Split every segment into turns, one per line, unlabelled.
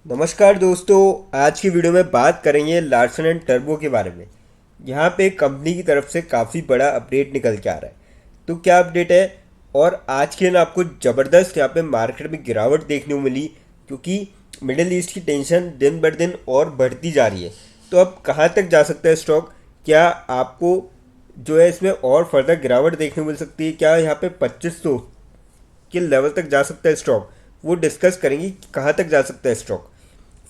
नमस्कार दोस्तों। आज की वीडियो में बात करेंगे लार्सन एंड टर्बो के बारे में। यहाँ पे कंपनी की तरफ से काफ़ी बड़ा अपडेट निकल के आ रहा है। तो क्या अपडेट है? और आज के दिन आपको ज़बरदस्त यहाँ पे मार्केट में गिरावट देखने को मिली, क्योंकि मिडिल ईस्ट की टेंशन दिन ब दिन और बढ़ती जा रही है। तो अब कहाँ तक जा सकता है स्टॉक? क्या आपको जो है इसमें और फर्दर गिरावट देखने को मिल सकती है? क्या यहाँ पे 2500 के लेवल तक जा सकता है स्टॉक? वो डिस्कस करेंगे कि कहाँ तक जा सकता है स्टॉक।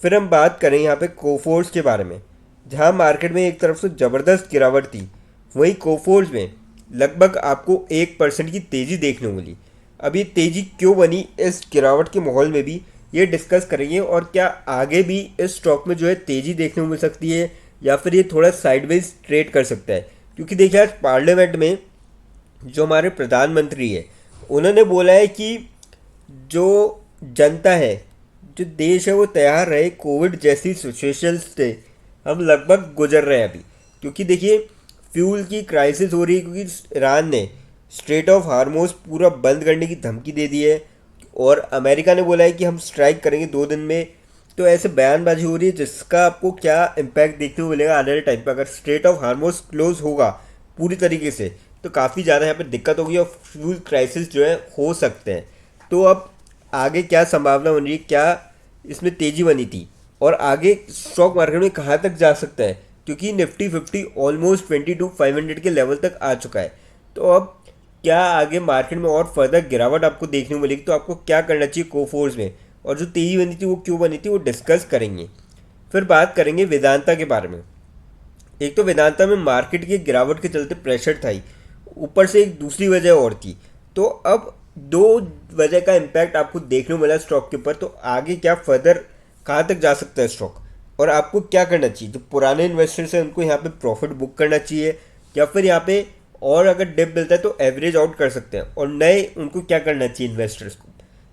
फिर हम बात करें यहाँ पे कोफोर्स के बारे में। जहाँ मार्केट में एक तरफ से ज़बरदस्त गिरावट थी, वहीं कोफोर्स में लगभग आपको 1% की तेज़ी देखने को मिली। अब ये तेज़ी क्यों बनी इस गिरावट के माहौल में भी, ये डिस्कस करेंगे। और क्या आगे भी इस स्टॉक में जो है तेज़ी देखने को मिल सकती है, या फिर ये थोड़ा साइडवेज ट्रेड कर सकता है? क्योंकि देखिए, आज पार्लियामेंट में जो हमारे प्रधानमंत्री है, उन्होंने बोला है कि जो जनता है, जो देश है, वो तैयार रहे कोविड जैसी सिचुएशंस से हम लगभग गुजर रहे हैं अभी। क्योंकि देखिए, फ्यूल की क्राइसिस हो रही है, क्योंकि ईरान ने स्ट्रेट ऑफ हार्मोज पूरा बंद करने की धमकी दे दी है, और अमेरिका ने बोला है कि हम स्ट्राइक करेंगे 2 दिन में। तो ऐसे बयानबाजी हो रही है, जिसका आपको क्या इम्पैक्ट देखने को मिलेगा आने वाले टाइम पर। अगर स्ट्रेट ऑफ हार्मोज क्लोज होगा पूरी तरीके से, तो काफ़ी ज़्यादा यहाँ पे दिक्कत होगी और फ्यूल क्राइसिस जो है हो सकते हैं। तो अब आगे क्या संभावना बन रही है, क्या इसमें तेज़ी बनी थी, और आगे स्टॉक मार्केट में कहाँ तक जा सकता है? क्योंकि निफ्टी 50 ऑलमोस्ट 22,500 के लेवल तक आ चुका है। तो अब क्या आगे मार्केट में और फर्दर गिरावट आपको देखने को मिलेगी? तो आपको क्या करना चाहिए कोफोर्स में, और जो तेज़ी बनी थी वो क्यों बनी थी, वो डिस्कस करेंगे। फिर बात करेंगे वेदांता के बारे में। एक तो वेदांता में मार्केट की गिरावट के चलते प्रेशर था ही, ऊपर से एक दूसरी वजह और थी। तो अब दो वजह का इम्पैक्ट आपको देखने को मिला स्टॉक के ऊपर। तो आगे क्या फर्दर कहाँ तक जा सकता है स्टॉक, और आपको क्या करना चाहिए? जो पुराने इन्वेस्टर्स हैं, उनको यहाँ पे प्रॉफिट बुक करना चाहिए, या फिर यहाँ पे और अगर डिप मिलता है तो एवरेज आउट कर सकते हैं, और नए उनको क्या करना चाहिए इन्वेस्टर्स को?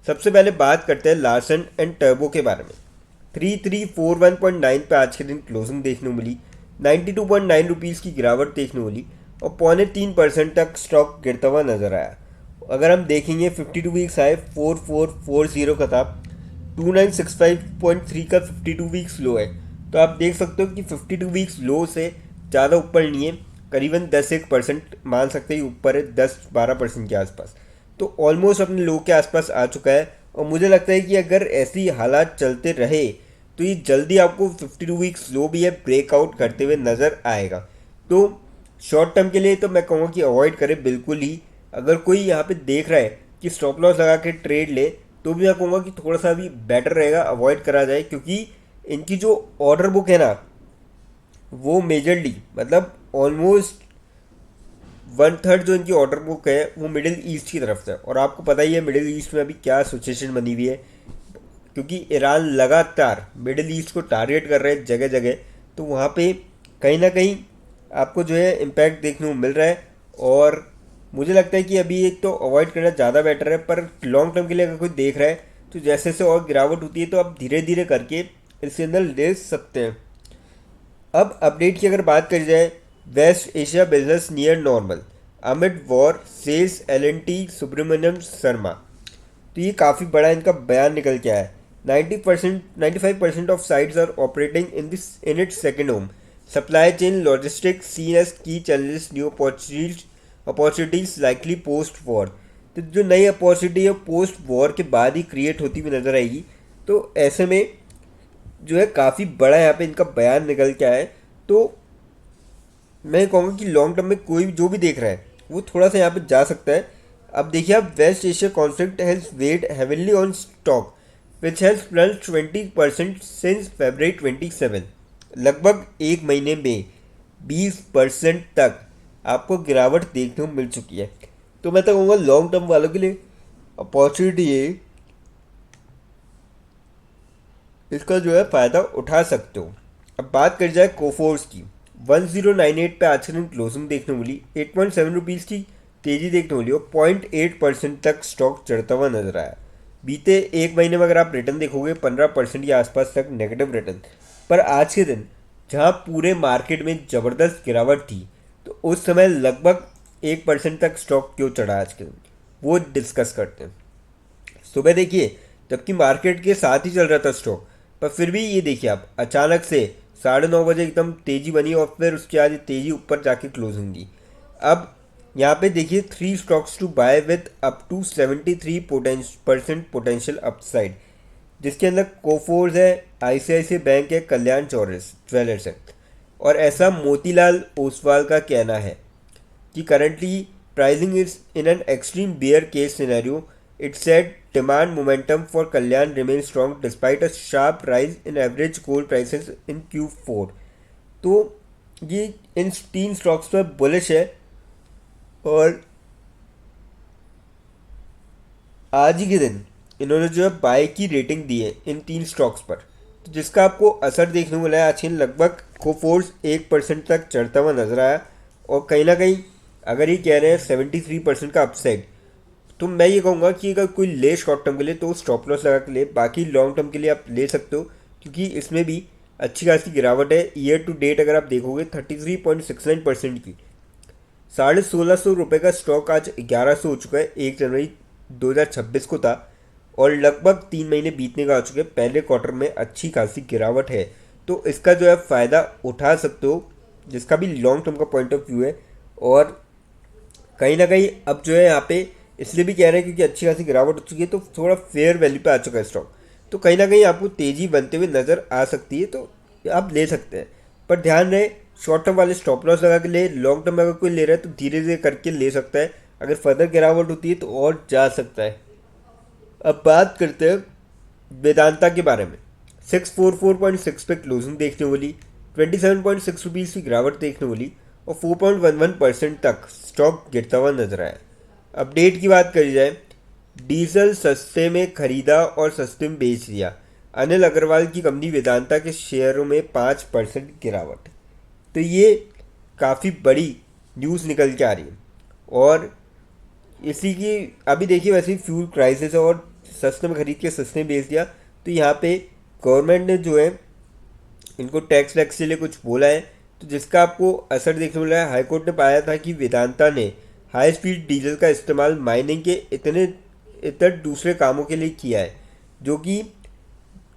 सबसे पहले बात करते हैं लार्सन एंड टर्बो के बारे में। 3341.9 पे आज के दिन क्लोजिंग देखने को मिली। 92.9 रुपीज़ की गिरावट देखने को मिली, और 0.3% तक स्टॉक गिरता हुआ नजर आया। अगर हम देखेंगे 52 वीक्स हाई 4440 का था, 2965.3 का 52 वीक्स लो है। तो आप देख सकते हो कि 52 वीक्स लो से ज़्यादा ऊपर नहीं है, करीबन 10-1% मान सकते हैं ऊपर है, 10-12% के आसपास। तो ऑलमोस्ट अपने लो के आसपास आ चुका है, और मुझे लगता है कि अगर ऐसी हालात चलते रहे तो ये जल्दी आपको 52 वीक्स लो भी है ब्रेकआउट करते हुए नज़र आएगा। तो शॉर्ट टर्म के लिए तो मैं कहूँगा कि अवॉइड करें बिल्कुल ही। अगर कोई यहाँ पे देख रहा है कि स्टॉप लॉस लगा के ट्रेड ले, तो भी मैं कहूँगा कि थोड़ा सा भी बेटर रहेगा अवॉइड करा जाए। क्योंकि इनकी जो ऑर्डर बुक है ना, वो मेजरली मतलब ऑलमोस्ट 1/3 जो इनकी ऑर्डर बुक है वो मिडिल ईस्ट की तरफ से। और आपको पता ही है मिडिल ईस्ट में अभी क्या सिचुएशन बनी हुई है, क्योंकि ईरान लगातार मिडिल ईस्ट को टारगेट कर रहे हैं जगह जगह। तो वहाँ पे कहीं ना कहीं आपको जो है इम्पैक्ट देखने को मिल रहा है। और मुझे लगता है कि अभी एक तो अवॉइड करना ज़्यादा बेटर है, पर लॉन्ग टर्म के लिए अगर कोई देख रहा है तो जैसे जैसे और गिरावट होती है तो आप धीरे धीरे करके इसके अंदर ले सकते हैं। अब अपडेट की अगर बात करी जाए, West Asia business near normal amid war sales L Subramaniam Sharma. तो ये काफ़ी बड़ा इनका बयान निकल के आया है। 95% of sites are operating in its second home. Supply chain logistics seen as key challenges, new opportunities likely post war. तो जो नई अपॉर्चुनिटी है पोस्ट वॉर के बाद ही क्रिएट होती हुई नजर आएगी। तो ऐसे में जो है काफ़ी बड़ा यहाँ पे इनका बयान निकल के आया है। तो मैं कहूँगा कि लॉन्ग टर्म में कोई जो भी देख रहा है वो थोड़ा सा यहाँ पे जा सकता है। अब देखिए, आप West Asia conflict has weighed heavily on stock which has plus 20% since February 27। लगभग एक महीने में 20% तक आपको गिरावट देखने को मिल चुकी है। तो मैं तो कहूँगा लॉन्ग टर्म वालों के लिए अपॉर्चुनिटी है, इसका जो है फ़ायदा उठा सकते हो। अब बात कर जाए कोफोर्स की। 1098 पे आज के दिन क्लोजिंग देखने को मिली। 8.7 रुपीज़ की तेज़ी देखने को मिली, और 0.8% तक स्टॉक चढ़ता हुआ नजर आया। बीते एक महीने में अगर आप रिटर्न देखोगे 15% के आसपास तक नेगेटिव रिटर्न। पर आज के दिन जहाँ पूरे मार्केट में ज़बरदस्त गिरावट थी, तो उस समय लगभग 1% तक स्टॉक क्यों चढ़ा आज के दिन, वो डिस्कस करते हैं। सुबह देखिए, जबकि मार्केट के साथ ही चल रहा था स्टॉक, पर फिर भी ये देखिए आप अचानक से 9:30 बजे एकदम तेज़ी बनी और फिर उसके बाद ये तेज़ी ऊपर जाके क्लोज होंगी। अब यहाँ पे देखिए 3 stocks to buy with up to 73% potential upside, जिसके अंदर कोफोर्स है, आईसीआईसी बैंक है, कल्याण ज्वेलर्स है। और ऐसा मोतीलाल ओसवाल का कहना है कि currently pricing is in an extreme bear case scenario. It said demand momentum for Kalyan remain strong despite a sharp rise in average gold prices in Q4। तो ये इन 3 स्टॉक्स पर बुलिश है और आज ही के दिन इन्होंने जो है बाय की रेटिंग दी है इन 3 स्टॉक्स पर, तो जिसका आपको असर देखने को मिला है। आज लगभग कोफोर्स 1% तक चढ़ता हुआ नजर आया और कहीं ना कहीं अगर ये कह रहे हैं 73% का अपसाइड, तो मैं ये कहूँगा कि अगर कोई ले शॉर्ट टर्म के लिए तो स्टॉप लॉस लगा के ले, बाकी लॉन्ग टर्म के लिए आप ले सकते हो क्योंकि इसमें भी अच्छी खासी गिरावट है। ईयर टू डेट अगर आप देखोगे 33.69% की, 1650 रुपये का स्टॉक आज 1100 हो चुका है। 1 जनवरी 2026 को था और लगभग 3 महीने बीतने का आ चुके हैं। पहले क्वार्टर में अच्छी खासी गिरावट है, तो इसका जो है फ़ायदा उठा सकते हो, जिसका भी लॉन्ग टर्म का पॉइंट ऑफ व्यू है। और कहीं ना कहीं अब जो है यहाँ पे इसलिए भी कह रहे हैं क्योंकि अच्छी खासी गिरावट हो चुकी है, तो थोड़ा फेयर वैल्यू पे आ चुका है स्टॉक, तो कहीं ना कहीं आपको तेज़ी बनते हुए नज़र आ सकती है, तो आप ले सकते हैं। पर ध्यान रहे शॉर्ट टर्म वाले स्टॉप लॉस लगा के ले, लॉन्ग टर्म में अगर कोई ले रहा है तो धीरे धीरे करके ले सकता है। अगर फर्दर गिरावट होती है तो और जा सकता है। अब बात करते हैं वेदांता के बारे में। 644.6 पे क्लोजिंग देखने वाली, 27.6 रुपीज़ की गिरावट देखने वाली और 4.11% तक स्टॉक गिरता हुआ नजर आया। अपडेट की बात करी जाए, डीजल सस्ते में खरीदा और सस्ते में बेच दिया। अनिल अग्रवाल की कंपनी वेदांता के शेयरों में 5% गिरावट। तो ये काफ़ी बड़ी न्यूज़ निकल के आ रही है और इसी की अभी देखिए वैसे ही फ्यूल क्राइसिस है और सस्ते में खरीद के सस्ते में बेच दिया, तो यहाँ पे गवर्नमेंट ने जो है इनको टैक्स वैक्स के लिए कुछ बोला है, तो जिसका आपको असर देखने को मिला है। हाईकोर्ट ने पाया था कि वेदांता ने हाई स्पीड डीजल का इस्तेमाल माइनिंग के इतर दूसरे कामों के लिए किया है, जो कि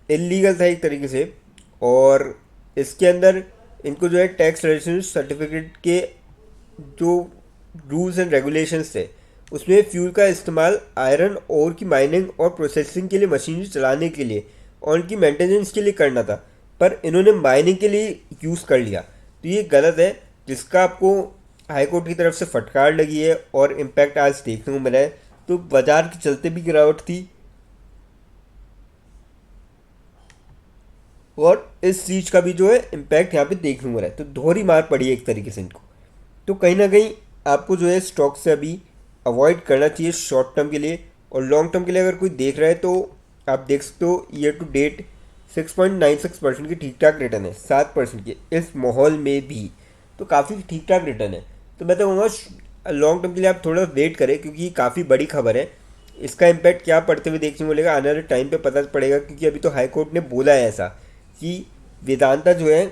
इलीगल था एक तरीके से। और इसके अंदर इनको जो है टैक्स रेजिडेंस सर्टिफिकेट के जो रूल्स एंड रेगुलेशंस थे उसमें फ्यूल का इस्तेमाल आयरन ओर की माइनिंग और प्रोसेसिंग के लिए मशीनरी चलाने के लिए और उनकी मेंटेनेंस के लिए करना था, पर इन्होंने माइनिंग के लिए यूज़ कर लिया, तो ये गलत है, जिसका आपको हाईकोर्ट की तरफ से फटकार लगी है और इम्पैक्ट आज देखने को मिला है। तो बाजार के चलते भी गिरावट थी और इस चीज़ का भी जो है इम्पैक्ट यहाँ पे देखने को मिला है, तो दोहरी मार पड़ी है एक तरीके से इनको। तो कहीं ना कहीं आपको जो है स्टॉक से अभी अवॉइड करना चाहिए शॉर्ट टर्म के लिए। और लॉन्ग टर्म के लिए अगर कोई देख रहा है तो आप देख सकते हो ईयर टू डेट 6.96% की ठीक ठाक रिटर्न है, 7% की इस माहौल में भी, तो काफ़ी ठीक ठाक रिटर्न है। तो मैं तो कहूँगा लॉन्ग टर्म के लिए आप थोड़ा वेट करें क्योंकि ये काफ़ी बड़ी खबर है। इसका इम्पैक्ट क्या पड़ते हुए देखने को मिलेगा आने वाले टाइम पे पता पड़ेगा, क्योंकि अभी तो हाई कोर्ट ने बोला है ऐसा कि वेदांता जो है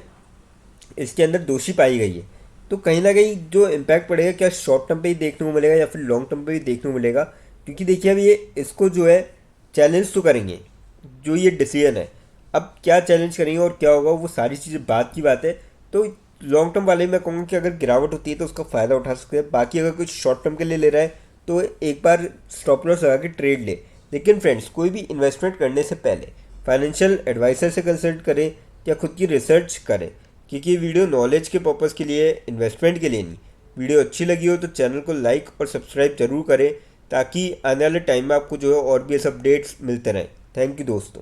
इसके अंदर दोषी पाई गई है। तो कहीं ना कहीं जो इम्पैक्ट पड़ेगा क्या शॉर्ट टर्म पे ही देखने को मिलेगा या फिर लॉन्ग टर्म पे ही देखने को मिलेगा, क्योंकि देखिए अब ये इसको जो है चैलेंज तो करेंगे जो ये डिसीजन है। अब क्या चैलेंज करेंगे और क्या होगा वो सारी चीज़ें बात की बात है। तो लॉन्ग टर्म वाले मैं कहूँगा कि अगर गिरावट होती है तो उसका फ़ायदा उठा सकते हैं, बाकी अगर कुछ शॉर्ट टर्म के लिए ले रहा है तो एक बार स्टॉप लॉस लगा के ट्रेड ले। लेकिन फ्रेंड्स, कोई भी इन्वेस्टमेंट करने से पहले फाइनेंशियल एडवाइज़र से कंसल्ट करें या खुद की रिसर्च करें, क्योंकि ये वीडियो नॉलेज के पर्पज़ के लिए, इन्वेस्टमेंट के लिए नहीं। वीडियो अच्छी लगी हो तो चैनल को लाइक और सब्सक्राइब जरूर करें ताकि आने वाले टाइम में आपको जो है और भी ऐसे अपडेट्स मिलते रहें। थैंक यू दोस्तों।